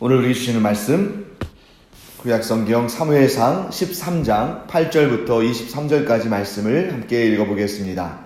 오늘 우리 주시는 말씀 구약성경 사무엘상 13장 8절부터 23절까지 말씀을 함께 읽어보겠습니다.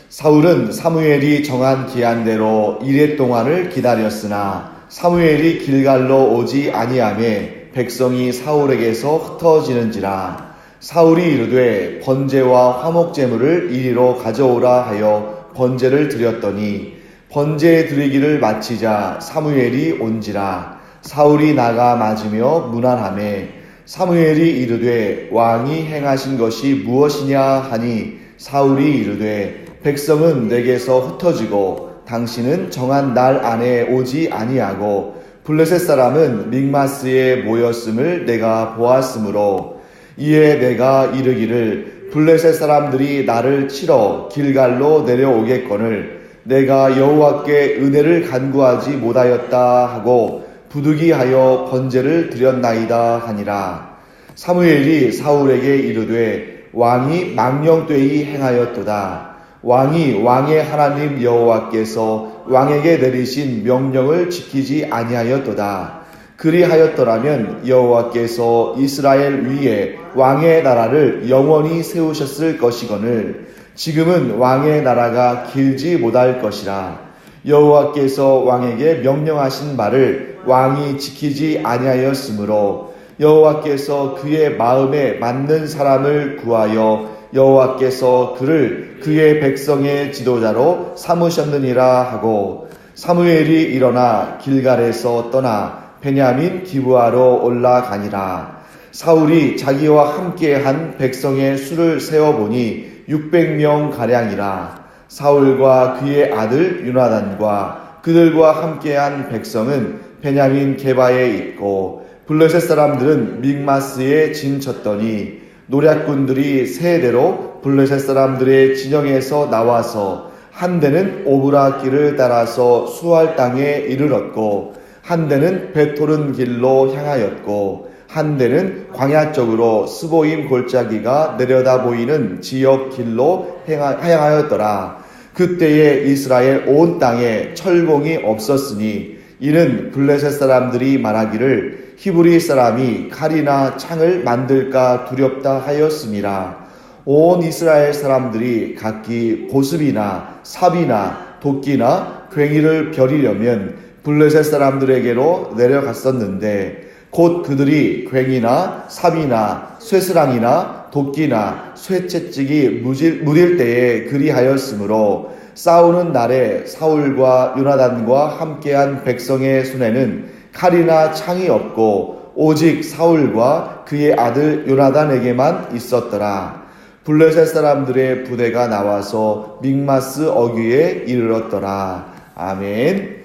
사울은 사무엘이 정한 기한대로 이레 동안을 기다렸으나 사무엘이 길갈로 오지 아니하매 백성이 사울에게서 흩어지는지라. 사울이 이르되 번제와 화목제물을 이리로 가져오라 하여 번제를 드렸더니 번제 드리기를 마치자 사무엘이 온지라. 사울이 나가 맞으며 문안하매 사무엘이 이르되 왕이 행하신 것이 무엇이냐 하니 사울이 이르되 백성은 내게서 흩어지고 당신은 정한 날 안에 오지 아니하고 블레셋 사람은 믹마스에 모였음을 내가 보았으므로 이에 내가 이르기를 블레셋 사람들이 나를 치러 길갈로 내려오겠거늘 내가 여호와께 은혜를 간구하지 못하였다 하고 부득이하여 번제를 드렸나이다 하니라. 사무엘이 사울에게 이르되 왕이 망령되이 행하였도다. 왕이 왕의 하나님 여호와께서 왕에게 내리신 명령을 지키지 아니하였도다. 그리하였더라면 여호와께서 이스라엘 위에 왕의 나라를 영원히 세우셨을 것이거늘 지금은 왕의 나라가 길지 못할 것이라. 여호와께서 왕에게 명령하신 바를 왕이 지키지 아니하였으므로 여호와께서 그의 마음에 맞는 사람을 구하여 여호와께서 그를 그의 백성의 지도자로 삼으셨느니라 하고 사무엘이 일어나 길갈에서 떠나 베냐민 기브아로 올라가니라. 사울이 자기와 함께한 백성의 수를 세어보니 600명 가량이라. 사울과 그의 아들 요나단과 그들과 함께한 백성은 베냐민 게바에 있고 블레셋 사람들은 믹마스에 진쳤더니 노략군들이 세대로 블레셋 사람들의 진영에서 나와서 한 대는 오브라 길을 따라서 수알 땅에 이르렀고 한 대는 베토른 길로 향하였고 한 대는 광야 쪽으로 스보임 골짜기가 내려다 보이는 지역 길로 향하였더라. 그때에 이스라엘 온 땅에 철공이 없었으니 이는 블레셋 사람들이 말하기를 히브리 사람이 칼이나 창을 만들까 두렵다 하였음이라. 온 이스라엘 사람들이 각기 보습이나 삽이나 도끼나 괭이를 벼리려면 블레셋 사람들에게로 내려갔었는데 곧 그들이 괭이나 삽이나 쇠스랑이나 도끼나 쇠채찍이 무딜 때에 그리하였으므로 싸우는 날에 사울과 요나단과 함께한 백성의 손에는 칼이나 창이 없고 오직 사울과 그의 아들 요나단에게만 있었더라. 블레셋 사람들의 부대가 나와서 믹마스 어귀에 이르렀더라. 아멘.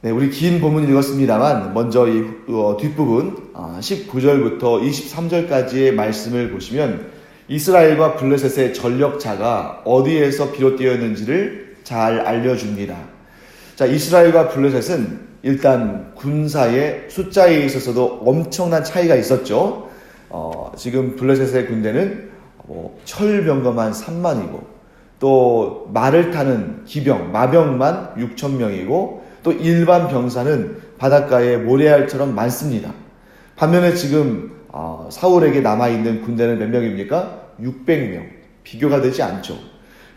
네, 우리 긴 본문 읽었습니다만 먼저 이 뒷부분 19절부터 23절까지의 말씀을 보시면 이스라엘과 블레셋의 전력차가 어디에서 비롯되었는지를 잘 알려줍니다. 자, 이스라엘과 블레셋은 일단 군사의 숫자에 있어서도 엄청난 차이가 있었죠. 지금 블레셋의 군대는 철병거만 3만이고 또 말을 타는 기병, 마병만 6,000명이고 또 일반 병사는 바닷가에 모래알처럼 많습니다. 반면에 지금 사울에게 남아있는 군대는 몇 명입니까? 600명. 비교가 되지 않죠.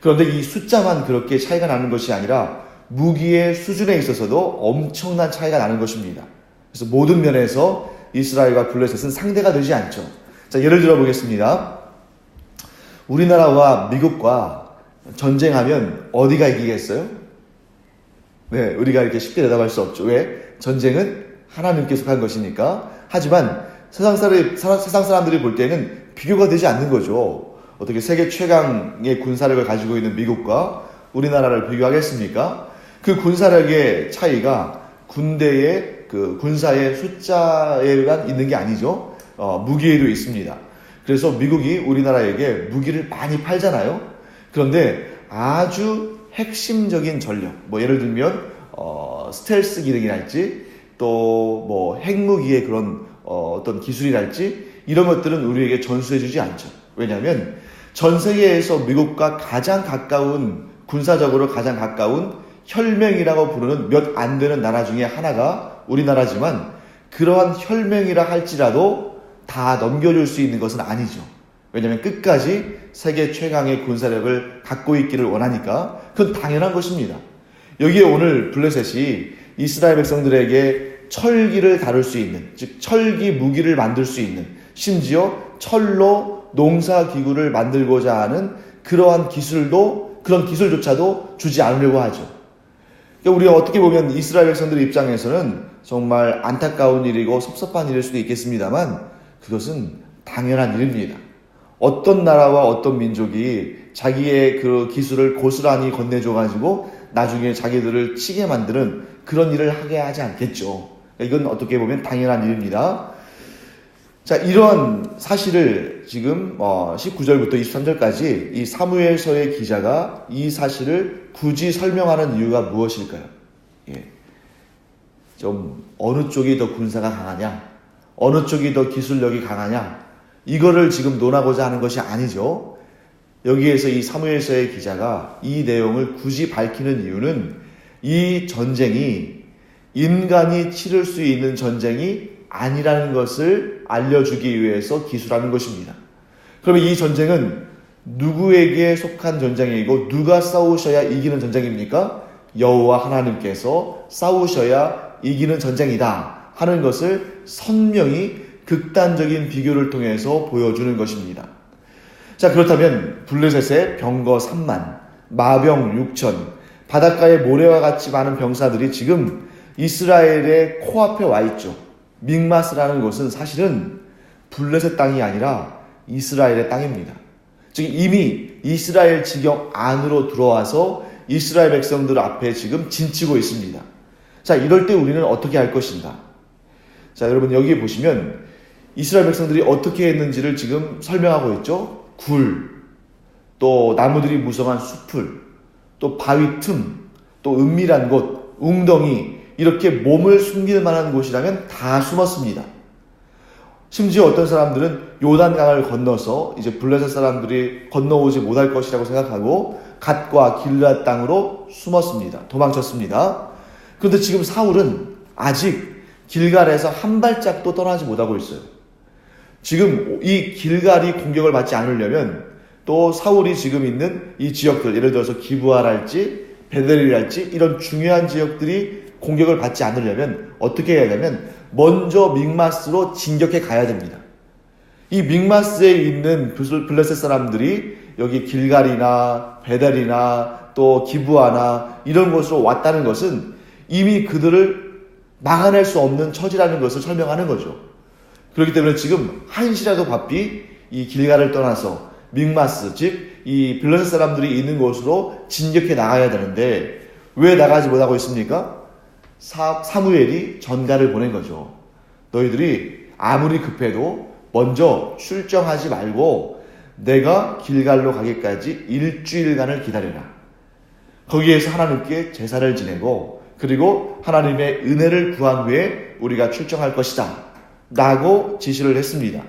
그런데 이 숫자만 그렇게 차이가 나는 것이 아니라 무기의 수준에 있어서도 엄청난 차이가 나는 것입니다. 그래서 모든 면에서 이스라엘과 블레셋은 상대가 되지 않죠. 자, 예를 들어 보겠습니다. 우리나라와 미국과 전쟁하면 어디가 이기겠어요? 네, 우리가 이렇게 쉽게 대답할 수 없죠. 왜? 전쟁은 하나님께서 한 것이니까. 하지만 세상 사람들이 볼 때는 비교가 되지 않는 거죠. 어떻게 세계 최강의 군사력을 가지고 있는 미국과 우리나라를 비교하겠습니까? 그 군사력의 차이가 군대의 그 군사의 숫자에만 있는 게 아니죠. 무기에도 있습니다. 그래서 미국이 우리나라에게 무기를 많이 팔잖아요. 그런데 아주 핵심적인 전력, 예를 들면 스텔스 기능이랄지 또 핵무기의 그런 어떤 기술이랄지 이런 것들은 우리에게 전수해주지 않죠. 왜냐하면 전 세계에서 미국과 가장 가까운 군사적으로 가장 가까운 혈맹이라고 부르는 몇 안 되는 나라 중에 하나가 우리나라지만 그러한 혈맹이라 할지라도 다 넘겨줄 수 있는 것은 아니죠. 왜냐하면 끝까지 세계 최강의 군사력을 갖고 있기를 원하니까 그건 당연한 것입니다. 여기에 오늘 블레셋이 이스라엘 백성들에게 철기를 다룰 수 있는, 즉 철기 무기를 만들 수 있는, 심지어 철로 농사기구를 만들고자 하는 그러한 기술도, 그런 기술조차도 주지 않으려고 하죠. 그러니까 우리가 어떻게 보면 이스라엘 백성들 입장에서는 정말 안타까운 일이고 섭섭한 일일 수도 있겠습니다만 그것은 당연한 일입니다. 어떤 나라와 어떤 민족이 자기의 그 기술을 고스란히 건네줘가지고 나중에 자기들을 치게 만드는 그런 일을 하게 하지 않겠죠. 이건 어떻게 보면 당연한 일입니다. 자, 이런 사실을 지금 19절부터 23절까지 이 사무엘서의 기자가 이 사실을 굳이 설명하는 이유가 무엇일까요? 좀 어느 쪽이 더 군사가 강하냐, 어느 쪽이 더 기술력이 강하냐, 이거를 지금 논하고자 하는 것이 아니죠. 여기에서 이 사무엘서의 기자가 이 내용을 굳이 밝히는 이유는 이 전쟁이 인간이 치를 수 있는 전쟁이 아니라는 것을 알려주기 위해서 기술하는 것입니다. 그러면 이 전쟁은 누구에게 속한 전쟁이고 누가 싸우셔야 이기는 전쟁입니까? 여호와 하나님께서 싸우셔야 이기는 전쟁이다 하는 것을 선명히 극단적인 비교를 통해서 보여주는 것입니다. 자, 그렇다면 블레셋의 병거 3만, 마병 6천, 바닷가에 모래와 같이 많은 병사들이 지금 이스라엘의 코앞에 와 있죠. 믹마스라는 곳은 사실은 블레셋 땅이 아니라 이스라엘의 땅입니다. 즉 이미 이스라엘 지경 안으로 들어와서 이스라엘 백성들 앞에 지금 진치고 있습니다. 자, 이럴 때 우리는 어떻게 할 것인가? 자, 여러분 여기 보시면 이스라엘 백성들이 어떻게 했는지를 지금 설명하고 있죠. 굴, 또 나무들이 무성한 숲을, 또 바위 틈, 또 은밀한 곳, 웅덩이, 이렇게 몸을 숨길 만한 곳이라면 다 숨었습니다. 심지어 어떤 사람들은 요단강을 건너서 이제 블레셋 사람들이 건너오지 못할 것이라고 생각하고 갓과 길앗 땅으로 숨었습니다. 도망쳤습니다. 그런데 지금 사울은 아직 길갈에서 한 발짝도 떠나지 못하고 있어요. 지금 이 길갈이 공격을 받지 않으려면 또 사울이 지금 있는 이 지역들, 예를 들어서 기브아랄지 베델이랄지 이런 중요한 지역들이 공격을 받지 않으려면 어떻게 해야 되냐면 먼저 믹마스로 진격해 가야 됩니다. 이 믹마스에 있는 블레셋 사람들이 여기 길갈이나 베델이나 또 기브아나 이런 곳으로 왔다는 것은 이미 그들을 막아낼 수 없는 처지라는 것을 설명하는 거죠. 그렇기 때문에 지금 한시라도 바삐 이 길갈을 떠나서 믹마스, 즉 이 블레셋 사람들이 있는 곳으로 진격해 나가야 되는데 왜 나가지 못하고 있습니까? 사무엘이 전가를 보낸 거죠. 너희들이 아무리 급해도 먼저 출정하지 말고 내가 길갈로 가기까지 일주일간을 기다려라. 거기에서 하나님께 제사를 지내고 그리고 하나님의 은혜를 구한 후에 우리가 출정할 것이다 라고 지시를 했습니다.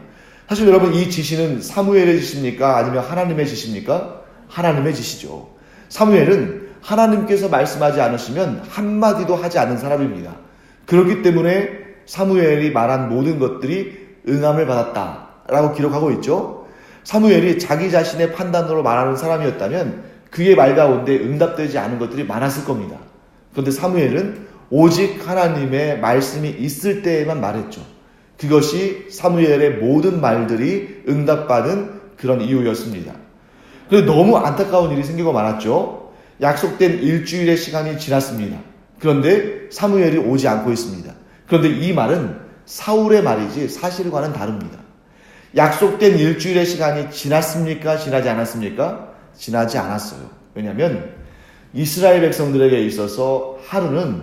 사실 여러분 이 지시는 사무엘의 지시입니까? 아니면 하나님의 지시입니까? 하나님의 지시죠. 사무엘은 하나님께서 말씀하지 않으시면 한마디도 하지 않는 사람입니다. 그렇기 때문에 사무엘이 말한 모든 것들이 응함을 받았다라고 기록하고 있죠. 사무엘이 자기 자신의 판단으로 말하는 사람이었다면 그의 말 가운데 응답되지 않은 것들이 많았을 겁니다. 그런데 사무엘은 오직 하나님의 말씀이 있을 때에만 말했죠. 그것이 사무엘의 모든 말들이 응답받은 그런 이유였습니다. 그런데 너무 안타까운 일이 생기고 말았죠. 약속된 일주일의 시간이 지났습니다. 그런데 사무엘이 오지 않고 있습니다. 그런데 이 말은 사울의 말이지 사실과는 다릅니다. 약속된 일주일의 시간이 지났습니까? 지나지 않았습니까? 지나지 않았어요. 왜냐하면 이스라엘 백성들에게 있어서 하루는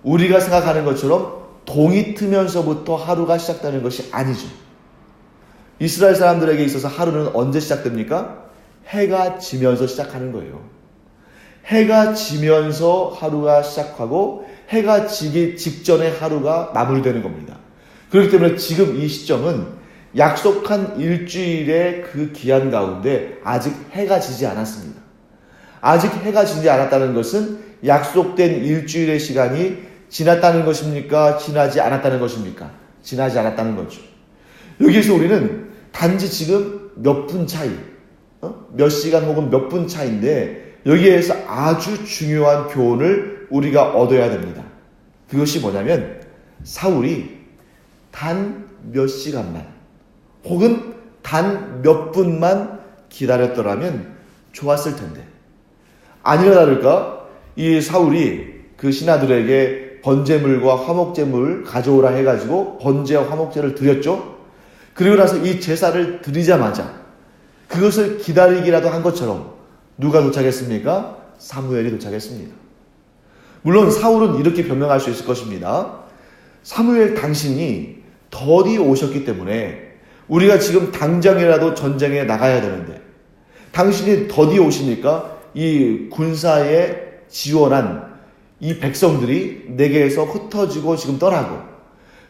우리가 생각하는 것처럼 동이 트면서부터 하루가 시작되는 것이 아니죠. 이스라엘 사람들에게 있어서 하루는 언제 시작됩니까? 해가 지면서 시작하는 거예요. 해가 지면서 하루가 시작하고 해가 지기 직전에 하루가 마무리되는 겁니다. 그렇기 때문에 지금 이 시점은 약속한 일주일의 그 기한 가운데 아직 해가 지지 않았습니다. 아직 해가 지지 않았다는 것은 약속된 일주일의 시간이 지났다는 것입니까? 지나지 않았다는 것입니까? 지나지 않았다는 거죠. 여기에서 우리는 단지 지금 몇 분 차이, 몇 시간 혹은 몇 분 차이인데 여기에서 아주 중요한 교훈을 우리가 얻어야 됩니다. 그것이 뭐냐면 사울이 단 몇 시간만 혹은 단 몇 분만 기다렸더라면 좋았을 텐데 아니라 다를까 이 사울이 그 신하들에게 번제물과 화목제물을 가져오라 해가지고 번제와 화목제를 드렸죠. 그리고 나서 이 제사를 드리자마자 그것을 기다리기라도 한 것처럼 누가 도착했습니까? 사무엘이 도착했습니다. 물론 사울은 이렇게 변명할 수 있을 것입니다. 사무엘 당신이 더디 오셨기 때문에 우리가 지금 당장이라도 전쟁에 나가야 되는데 당신이 더디 오시니까 이 군사에 지원한 이 백성들이 내게에서 흩어지고 지금 떠나고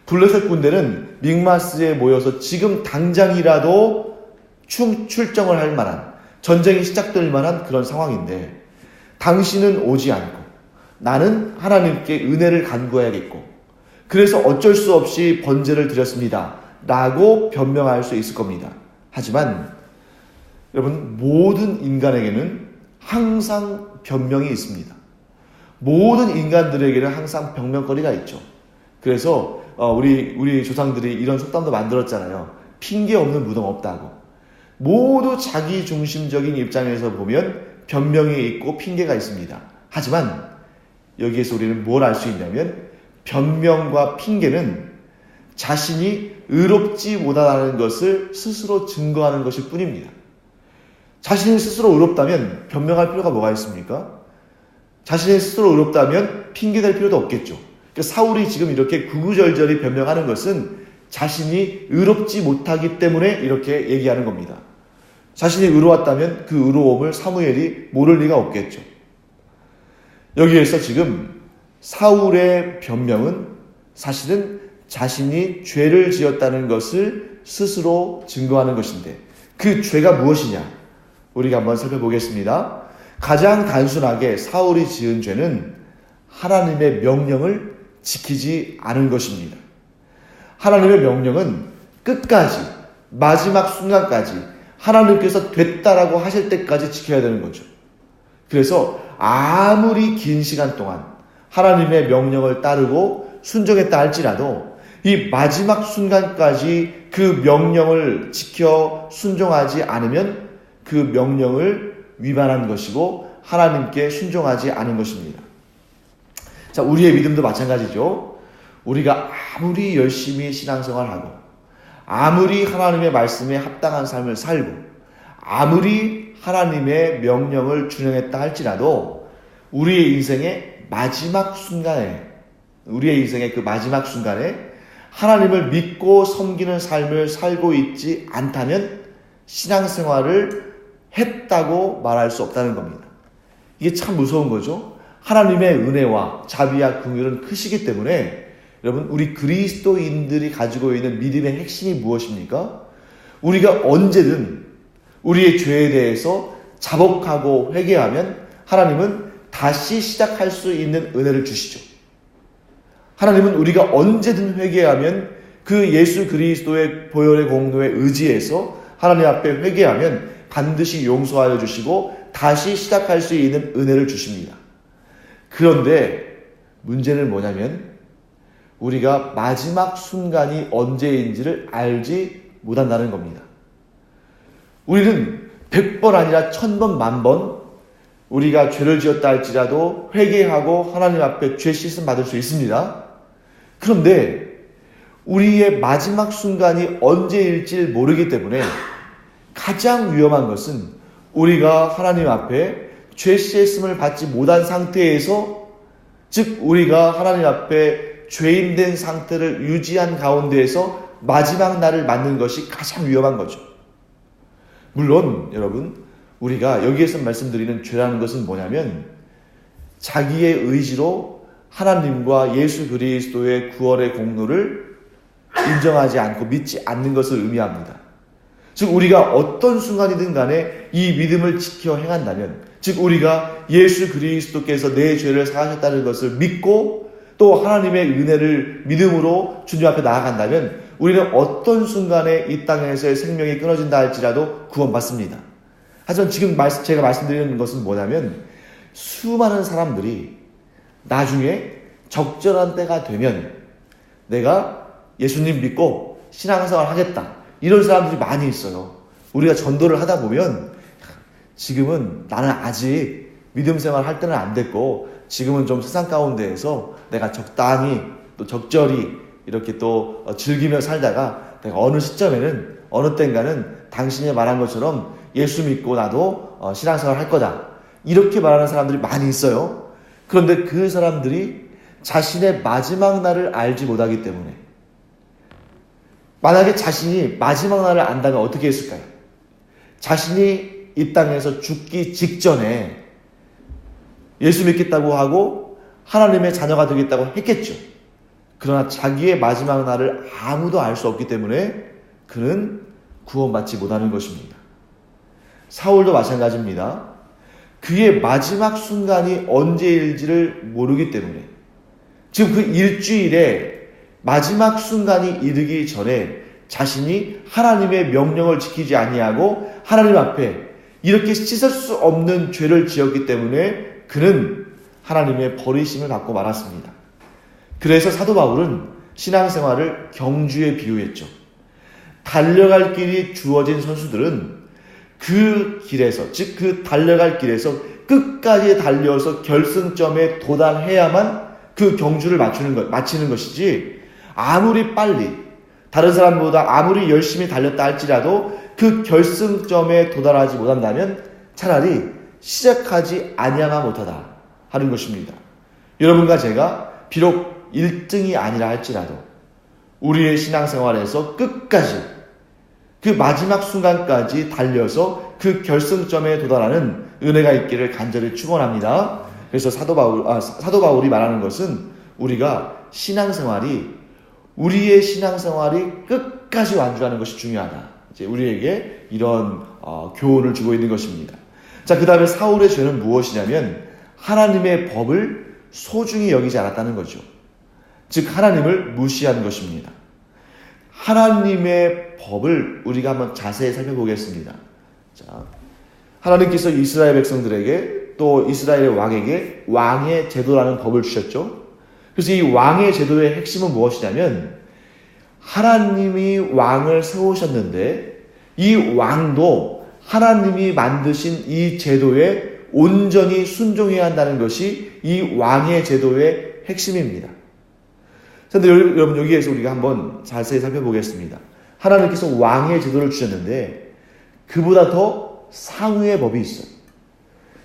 블레셋 군대는 믹마스에 모여서 지금 당장이라도 출정을 할 만한 전쟁이 시작될 만한 그런 상황인데 당신은 오지 않고 나는 하나님께 은혜를 간구해야겠고 그래서 어쩔 수 없이 번제를 드렸습니다 라고 변명할 수 있을 겁니다. 하지만 여러분 모든 인간에게는 항상 변명이 있습니다. 모든 인간들에게는 항상 변명거리가 있죠. 그래서 우리 조상들이 이런 속담도 만들었잖아요. 핑계 없는 무덤 없다고. 모두 자기 중심적인 입장에서 보면 변명이 있고 핑계가 있습니다. 하지만 여기에서 우리는 뭘 알 수 있냐면 변명과 핑계는 자신이 의롭지 못하다는 것을 스스로 증거하는 것일 뿐입니다. 자신이 스스로 의롭다면 변명할 필요가 뭐가 있습니까? 자신이 스스로 의롭다면 핑계댈 필요도 없겠죠. 그러니까 사울이 지금 이렇게 구구절절히 변명하는 것은 자신이 의롭지 못하기 때문에 이렇게 얘기하는 겁니다. 자신이 의로웠다면 그 의로움을 사무엘이 모를 리가 없겠죠. 여기에서 지금 사울의 변명은 사실은 자신이 죄를 지었다는 것을 스스로 증거하는 것인데 그 죄가 무엇이냐? 우리가 한번 살펴보겠습니다. 가장 단순하게 사울이 지은 죄는 하나님의 명령을 지키지 않은 것입니다. 하나님의 명령은 끝까지 마지막 순간까지 하나님께서 됐다라고 하실 때까지 지켜야 되는 거죠. 그래서 아무리 긴 시간 동안 하나님의 명령을 따르고 순종했다 할지라도 이 마지막 순간까지 그 명령을 지켜 순종하지 않으면 그 명령을 위반한 것이고 하나님께 순종하지 않은 것입니다. 자, 우리의 믿음도 마찬가지죠. 우리가 아무리 열심히 신앙생활하고 아무리 하나님의 말씀에 합당한 삶을 살고 아무리 하나님의 명령을 준행했다 할지라도 우리의 인생의 마지막 순간에 그 마지막 순간에 하나님을 믿고 섬기는 삶을 살고 있지 않다면 신앙생활을 했다고 말할 수 없다는 겁니다. 이게 참 무서운 거죠. 하나님의 은혜와 자비와 긍휼은 크시기 때문에 여러분 우리 그리스도인들이 가지고 있는 믿음의 핵심이 무엇입니까? 우리가 언제든 우리의 죄에 대해서 자복하고 회개하면 하나님은 다시 시작할 수 있는 은혜를 주시죠. 하나님은 우리가 언제든 회개하면 그 예수 그리스도의 보혈의 공로에 의지해서 하나님 앞에 회개하면 반드시 용서하여 주시고 다시 시작할 수 있는 은혜를 주십니다. 그런데 문제는 뭐냐면 우리가 마지막 순간이 언제인지를 알지 못한다는 겁니다. 우리는 100번 아니라 1000번, 10,000번 우리가 죄를 지었다 할지라도 회개하고 하나님 앞에 죄 씻음 받을 수 있습니다. 그런데 우리의 마지막 순간이 언제일지 모르기 때문에 가장 위험한 것은 우리가 하나님 앞에 죄 씻음을 받지 못한 상태에서 즉 우리가 하나님 앞에 죄인된 상태를 유지한 가운데에서 마지막 날을 맞는 것이 가장 위험한 거죠. 물론 여러분 우리가 여기에서 말씀드리는 죄라는 것은 뭐냐면 자기의 의지로 하나님과 예수 그리스도의 구원의 공로를 인정하지 않고 믿지 않는 것을 의미합니다. 즉 우리가 어떤 순간이든 간에 이 믿음을 지켜 행한다면 즉 우리가 예수 그리스도께서 내 죄를 사하셨다는 것을 믿고 또 하나님의 은혜를 믿음으로 주님 앞에 나아간다면 우리는 어떤 순간에 이 땅에서의 생명이 끊어진다 할지라도 구원받습니다. 하지만 지금 제가 말씀드리는 것은 뭐냐면 수많은 사람들이 나중에 적절한 때가 되면 내가 예수님 믿고 신앙생활 하겠다, 이런 사람들이 많이 있어요. 우리가 전도를 하다 보면 지금은 나는 아직 믿음 생활 할 때는 안 됐고 지금은 좀 세상 가운데에서 내가 적당히 또 적절히 이렇게 또 즐기며 살다가 내가 어느 시점에는 어느 땐가는 당신이 말한 것처럼 예수 믿고 나도 신앙생활 할 거다, 이렇게 말하는 사람들이 많이 있어요. 그런데 그 사람들이 자신의 마지막 날을 알지 못하기 때문에, 만약에 자신이 마지막 날을 안다면 어떻게 했을까요? 자신이 이 땅에서 죽기 직전에 예수 믿겠다고 하고 하나님의 자녀가 되겠다고 했겠죠. 그러나 자기의 마지막 날을 아무도 알 수 없기 때문에 그는 구원받지 못하는 것입니다. 사울도 마찬가지입니다. 그의 마지막 순간이 언제일지를 모르기 때문에, 지금 그 일주일에 마지막 순간이 이르기 전에 자신이 하나님의 명령을 지키지 아니하고 하나님 앞에 이렇게 씻을 수 없는 죄를 지었기 때문에 그는 하나님의 버리심을 받고 말았습니다. 그래서 사도 바울은 신앙생활을 경주에 비유했죠. 달려갈 길이 주어진 선수들은 그 길에서, 즉 그 달려갈 길에서 끝까지 달려서 결승점에 도달해야만 그 경주를 마치는 것이지, 아무리 빨리 다른 사람보다 아무리 열심히 달렸다 할지라도 그 결승점에 도달하지 못한다면 차라리 시작하지 아니하마 못하다 하는 것입니다. 여러분과 제가 비록 1등이 아니라 할지라도 우리의 신앙생활에서 끝까지 그 마지막 순간까지 달려서 그 결승점에 도달하는 은혜가 있기를 간절히 축원합니다. 그래서 사도 바울이 말하는 것은 우리의 신앙생활이 끝까지 완주하는 것이 중요하다, 이제 우리에게 이런 교훈을 주고 있는 것입니다. 자, 그 다음에 사울의 죄는 무엇이냐면 하나님의 법을 소중히 여기지 않았다는 거죠. 즉 하나님을 무시한 것입니다. 하나님의 법을 우리가 한번 자세히 살펴보겠습니다. 자, 하나님께서 이스라엘 백성들에게 또 이스라엘의 왕에게 왕의 제도라는 법을 주셨죠. 그래서 이 왕의 제도의 핵심은 무엇이냐면 하나님이 왕을 세우셨는데 이 왕도 하나님이 만드신 이 제도에 온전히 순종해야 한다는 것이 이 왕의 제도의 핵심입니다. 그런데 여러분, 여기에서 우리가 한번 자세히 살펴보겠습니다. 하나님께서 왕의 제도를 주셨는데 그보다 더 상위의 법이 있어요.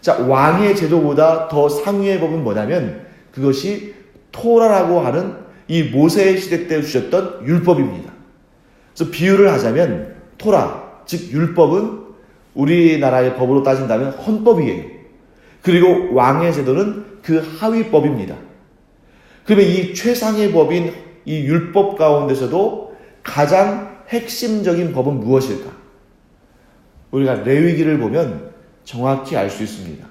자, 왕의 제도보다 더 상위의 법은 뭐냐면 그것이 토라라고 하는 이 모세 시대 때 주셨던 율법입니다. 그래서 비유를 하자면 토라, 즉 율법은 우리나라의 법으로 따진다면 헌법이에요. 그리고 왕의 제도는 그 하위법입니다. 그러면 이 최상의 법인 이 율법 가운데서도 가장 핵심적인 법은 무엇일까? 우리가 레위기를 보면 정확히 알 수 있습니다.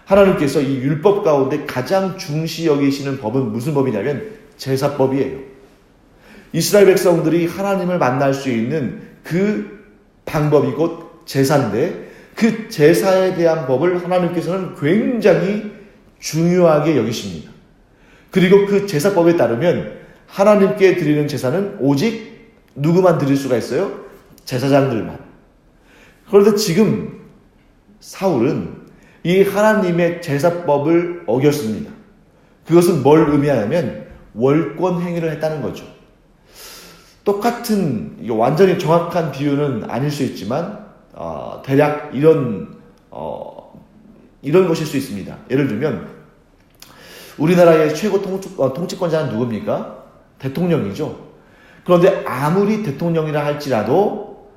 하나님께서 이 율법 가운데 가장 중시 여기시는 법은 무슨 법이냐면 제사법이에요. 이스라엘 백성들이 하나님을 만날 수 있는 그 방법이 곧 제사인데 그 제사에 대한 법을 하나님께서는 굉장히 중요하게 여기십니다. 그리고 그 제사법에 따르면 하나님께 드리는 제사는 오직 누구만 드릴 수가 있어요? 제사장들만. 그런데 지금 사울은 이 하나님의 제사법을 어겼습니다. 그것은 뭘 의미하냐면 월권 행위를 했다는 거죠. 똑같은, 이거 완전히 정확한 비유는 아닐 수 있지만 대략 이런 것일 수 있습니다. 예를 들면 우리나라의 최고 통치권자는 누굽니까? 대통령이죠. 그런데 아무리 대통령이라 할지라도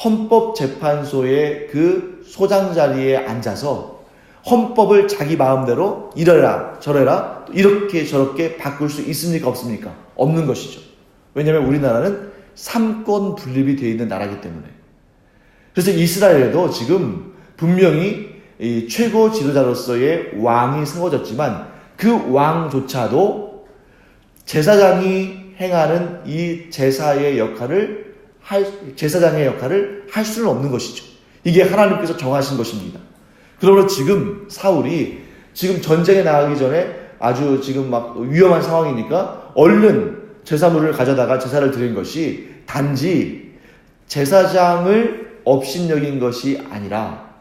헌법재판소의 그 소장 자리에 앉아서 헌법을 자기 마음대로 이래라 저래라 이렇게 저렇게 바꿀 수 있습니까? 없습니까? 없는 것이죠. 왜냐하면 우리나라는 삼권 분립이 되어 있는 나라이기 때문에. 그래서 이스라엘에도 지금 분명히 이 최고 지도자로서의 왕이 세워졌지만 그 왕조차도 제사장이 행하는 이 제사장의 역할을 할 수는 없는 것이죠. 이게 하나님께서 정하신 것입니다. 그러므로 지금 사울이 지금 전쟁에 나가기 전에 아주 지금 막 위험한 상황이니까 얼른 제사물을 가져다가 제사를 드린 것이 단지 제사장을 업신여긴 것이 아니라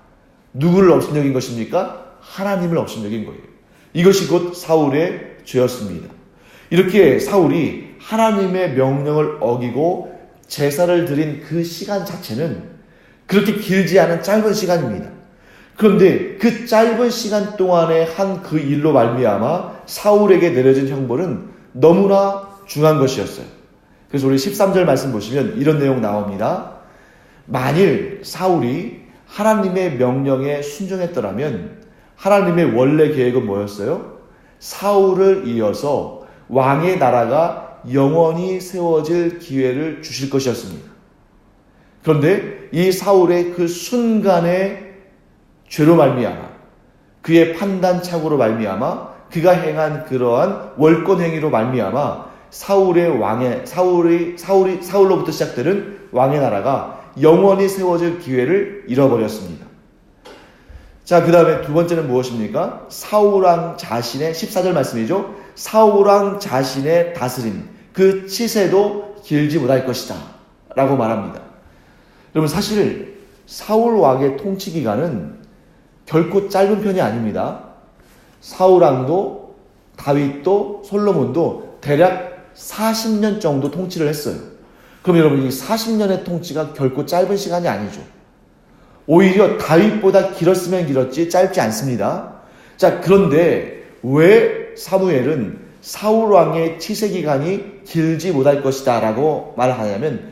누구를 업신여긴 것입니까? 하나님을 업신여긴 거예요. 이것이 곧 사울의 죄였습니다. 이렇게 사울이 하나님의 명령을 어기고 제사를 드린 그 시간 자체는 그렇게 길지 않은 짧은 시간입니다. 그런데 그 짧은 시간 동안에 한 그 일로 말미암아 사울에게 내려진 형벌은 너무나 중한 것이었어요. 그래서 우리 13절 말씀 보시면 이런 내용 나옵니다. 만일 사울이 하나님의 명령에 순종했더라면 하나님의 원래 계획은 뭐였어요? 사울을 이어서 왕의 나라가 영원히 세워질 기회를 주실 것이었습니다. 그런데 이 사울의 그 순간의 죄로 말미암아 그의 판단 착오로 말미암아 그가 행한 그러한 월권 행위로 말미암아 사울로부터 시작되는 왕의 나라가 영원히 세워질 기회를 잃어버렸습니다. 자, 그 다음에 두 번째는 무엇입니까? 사울왕 자신의 14절 말씀이죠. 사울왕 자신의 다스림, 그 치세도 길지 못할 것이다 라고 말합니다. 여러분, 사실 사울왕의 통치 기간은 결코 짧은 편이 아닙니다. 사울왕도 다윗도 솔로몬도 대략 40년 정도 통치를 했어요. 그럼 여러분, 이 40년의 통치가 결코 짧은 시간이 아니죠. 오히려 다윗보다 길었으면 길었지 짧지 않습니다. 자, 그런데 왜 사무엘은 사울왕의 치세기간이 길지 못할 것이다 라고 말을 하냐면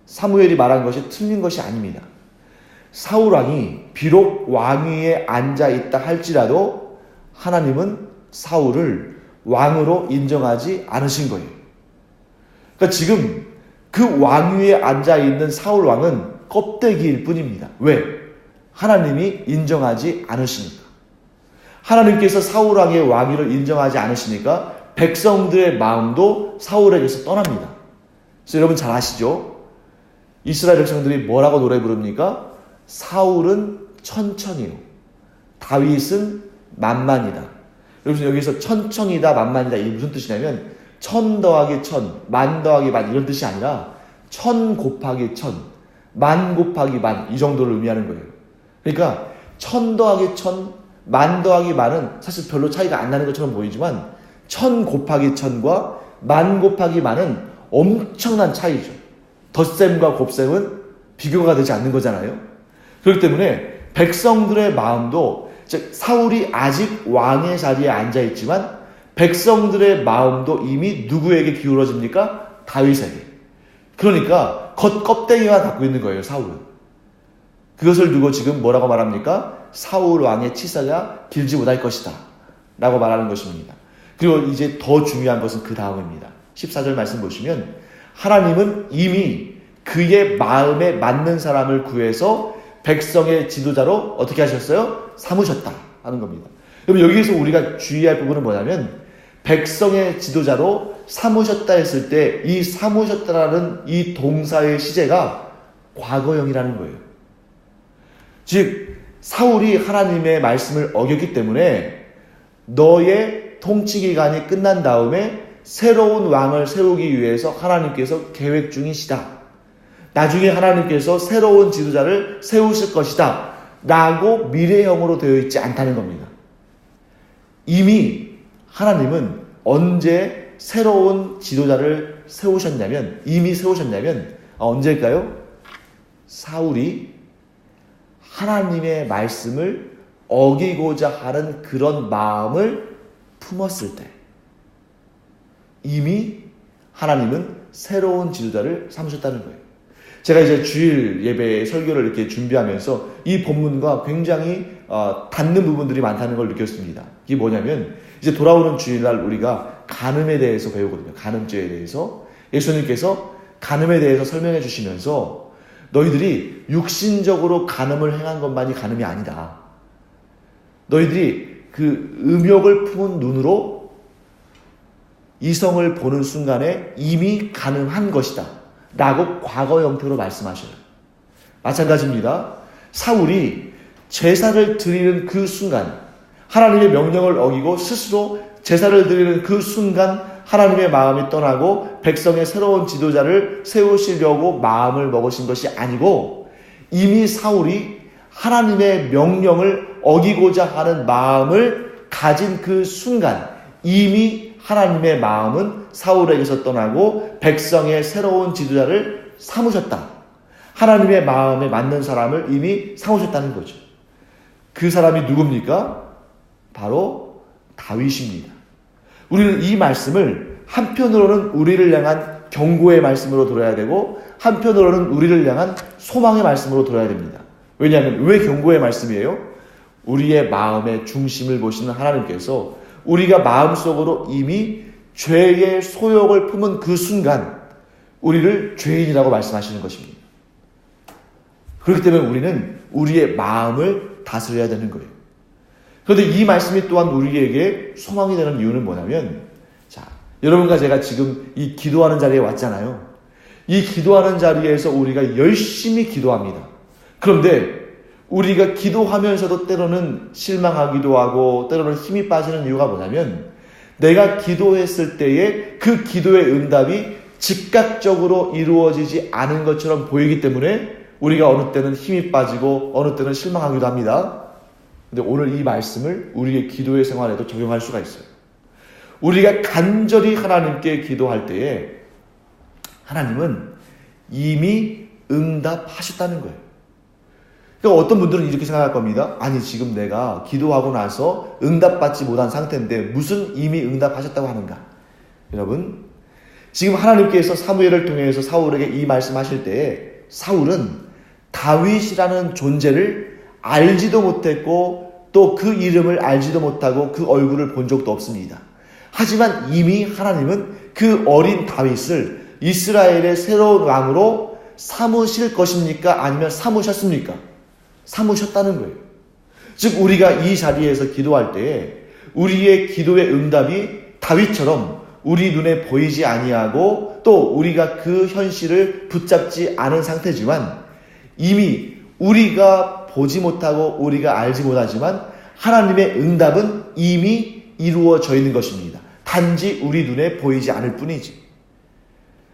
사무엘이 말한 것이 틀린 것이 아닙니다. 사울왕이 비록 왕위에 앉아있다 할지라도 하나님은 사울을 왕으로 인정하지 않으신 거예요. 그러니까 지금 그 왕위에 앉아있는 사울왕은 껍데기일 뿐입니다. 왜? 하나님이 인정하지 않으시니까. 하나님께서 사울왕의 왕위를 인정하지 않으시니까 백성들의 마음도 사울에게서 떠납니다. 그래서 여러분 잘 아시죠? 이스라엘 백성들이 뭐라고 노래 부릅니까? 사울은 천천히요, 다윗은 만만이다. 여러분, 여기서 천천히다, 만만이다, 이게 무슨 뜻이냐면 천 더하기 천, 만 더하기 만 이런 뜻이 아니라 천 곱하기 천, 만 곱하기 만, 이 정도를 의미하는 거예요. 그러니까 천 더하기 천, 만 더하기 만은 사실 별로 차이가 안 나는 것처럼 보이지만 천 곱하기 천과 만 곱하기 만은 엄청난 차이죠. 덧셈과 곱셈은 비교가 되지 않는 거잖아요. 그렇기 때문에 백성들의 마음도, 즉 사울이 아직 왕의 자리에 앉아있지만 백성들의 마음도 이미 누구에게 기울어집니까? 다윗에게. 그러니까 겉껍데기만 갖고 있는 거예요, 사울은. 그것을 두고 지금 뭐라고 말합니까? 사울 왕의 치사가 길지 못할 것이다 라고 말하는 것입니다. 그리고 이제 더 중요한 것은 그 다음입니다. 14절 말씀 보시면 하나님은 이미 그의 마음에 맞는 사람을 구해서 백성의 지도자로 어떻게 하셨어요? 삼으셨다 하는 겁니다. 그럼 여기에서 우리가 주의할 부분은 뭐냐면 백성의 지도자로 삼으셨다 했을 때 이 삼으셨다라는 이 동사의 시제가 과거형이라는 거예요. 즉 사울이 하나님의 말씀을 어겼기 때문에 너의 통치 기간이 끝난 다음에 새로운 왕을 세우기 위해서 하나님께서 계획 중이시다. 나중에 하나님께서 새로운 지도자를 세우실 것이다 라고 미래형으로 되어 있지 않다는 겁니다. 이미 하나님은 언제 새로운 지도자를 세우셨냐면 언제일까요? 사울이 하나님의 말씀을 어기고자 하는 그런 마음을 품었을 때 이미 하나님은 새로운 지도자를 삼으셨다는 거예요. 제가 이제 주일 예배 설교를 이렇게 준비하면서 이 본문과 굉장히 닿는 부분들이 많다는 걸 느꼈습니다. 이게 뭐냐면 이제 돌아오는 주일날 우리가 간음에 대해서 배우거든요. 간음죄에 대해서. 예수님께서 간음에 대해서 설명해 주시면서 너희들이 육신적으로 간음을 행한 것만이 간음이 아니다. 너희들이 그 음욕을 품은 눈으로 이성을 보는 순간에 이미 가능한 것이다 라고 과거 형태로 말씀하셔요. 마찬가지입니다. 사울이 제사를 드리는 그 순간, 하나님의 명령을 어기고 스스로 제사를 드리는 그 순간 하나님의 마음이 떠나고 백성의 새로운 지도자를 세우시려고 마음을 먹으신 것이 아니고, 이미 사울이 하나님의 명령을 어기고자 하는 마음을 가진 그 순간 이미 하나님의 마음은 사울에게서 떠나고 백성의 새로운 지도자를 삼으셨다. 하나님의 마음에 맞는 사람을 이미 삼으셨다는 거죠. 그 사람이 누굽니까? 바로 다윗입니다. 우리는 이 말씀을 한편으로는 우리를 향한 경고의 말씀으로 들어야 되고, 한편으로는 우리를 향한 소망의 말씀으로 들어야 됩니다. 왜냐하면 왜 경고의 말씀이에요? 우리의 마음의 중심을 보시는 하나님께서 우리가 마음속으로 이미 죄의 소욕을 품은 그 순간 우리를 죄인이라고 말씀하시는 것입니다. 그렇기 때문에 우리는 우리의 마음을 다스려야 되는 거예요. 그런데 이 말씀이 또한 우리에게 소망이 되는 이유는 뭐냐면, 자, 여러분과 제가 지금 이 기도하는 자리에 왔잖아요. 이 기도하는 자리에서 우리가 열심히 기도합니다. 그런데 우리가 기도하면서도 때로는 실망하기도 하고 때로는 힘이 빠지는 이유가 뭐냐면, 내가 기도했을 때에 그 기도의 응답이 즉각적으로 이루어지지 않은 것처럼 보이기 때문에 우리가 어느 때는 힘이 빠지고 어느 때는 실망하기도 합니다. 근데 오늘 이 말씀을 우리의 기도의 생활에도 적용할 수가 있어요. 우리가 간절히 하나님께 기도할 때에 하나님은 이미 응답하셨다는 거예요. 그러니까 어떤 분들은 이렇게 생각할 겁니다. 아니, 지금 내가 기도하고 나서 응답받지 못한 상태인데 무슨 이미 응답하셨다고 하는가? 여러분, 지금 하나님께서 사무엘을 통해서 사울에게 이 말씀하실 때에 사울은 다윗이라는 존재를 알지도 못했고 또 그 이름을 알지도 못하고 그 얼굴을 본 적도 없습니다. 하지만 이미 하나님은 그 어린 다윗을 이스라엘의 새로운 왕으로 삼으실 것입니까? 아니면 삼으셨습니까? 삼으셨다는 거예요. 즉 우리가 이 자리에서 기도할 때에 우리의 기도의 응답이 다윗처럼 우리 눈에 보이지 아니하고 또 우리가 그 현실을 붙잡지 않은 상태지만 이미 우리가 보지 못하고 우리가 알지 못하지만 하나님의 응답은 이미 이루어져 있는 것입니다. 단지 우리 눈에 보이지 않을 뿐이지.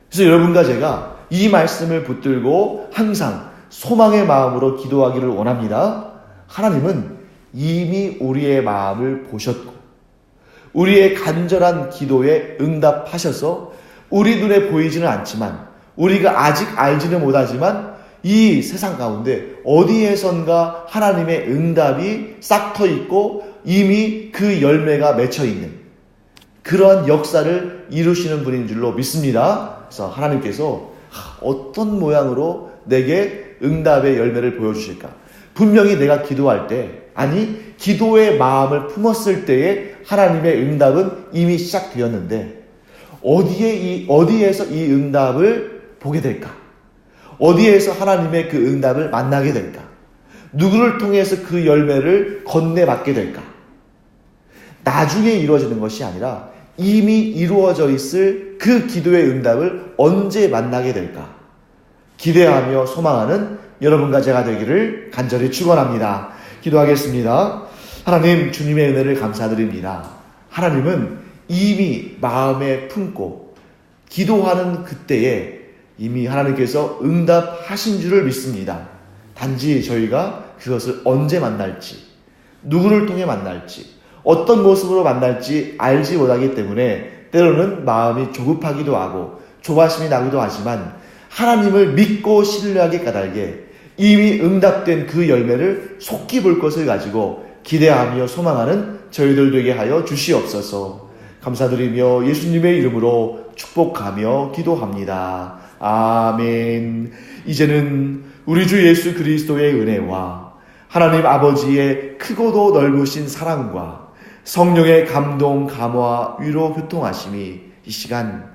그래서 여러분과 제가 이 말씀을 붙들고 항상 소망의 마음으로 기도하기를 원합니다. 하나님은 이미 우리의 마음을 보셨고 우리의 간절한 기도에 응답하셔서 우리 눈에 보이지는 않지만 우리가 아직 알지는 못하지만 이 세상 가운데 어디에선가 하나님의 응답이 싹터 있고 이미 그 열매가 맺혀 있는 그러한 역사를 이루시는 분인 줄로 믿습니다. 그래서 하나님께서 어떤 모양으로 내게 응답의 열매를 보여주실까? 분명히 내가 기도할 때, 아니 기도의 마음을 품었을 때에 하나님의 응답은 이미 시작되었는데 어디에서 이 응답을 보게 될까? 어디에서 하나님의 그 응답을 만나게 될까? 누구를 통해서 그 열매를 건네받게 될까? 나중에 이루어지는 것이 아니라 이미 이루어져 있을 그 기도의 응답을 언제 만나게 될까? 기대하며 소망하는 여러분과 제가 되기를 간절히 축원합니다. 기도하겠습니다. 하나님, 주님의 은혜를 감사드립니다. 하나님은 이미 마음에 품고 기도하는 그때에 이미 하나님께서 응답하신 줄을 믿습니다. 단지 저희가 그것을 언제 만날지, 누구를 통해 만날지, 어떤 모습으로 만날지 알지 못하기 때문에 때로는 마음이 조급하기도 하고 조바심이 나기도 하지만 하나님을 믿고 신뢰하기 까닭에 이미 응답된 그 열매를 속히 볼 것을 가지고 기대하며 소망하는 저희들 되게 하여 주시옵소서. 감사드리며 예수님의 이름으로 축복하며 기도합니다. 아멘. 이제는 우리 주 예수 그리스도의 은혜와 하나님 아버지의 크고도 넓으신 사랑과 성령의 감동, 감화, 위로, 교통하심이 이 시간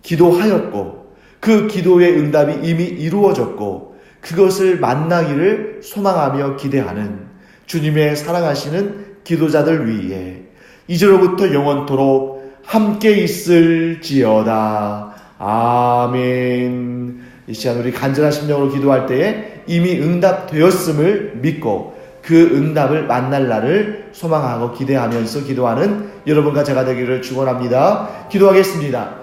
기도하였고 그 기도의 응답이 이미 이루어졌고 그것을 만나기를 소망하며 기대하는 주님의 사랑하시는 기도자들 위에 이제로부터 영원토록 함께 있을지어다. 아멘. 이 시간 우리 간절한 심령으로 기도할 때에 이미 응답되었음을 믿고 그 응답을 만날 날을 소망하고 기대하면서 기도하는 여러분과 제가 되기를 축원합니다. 기도하겠습니다.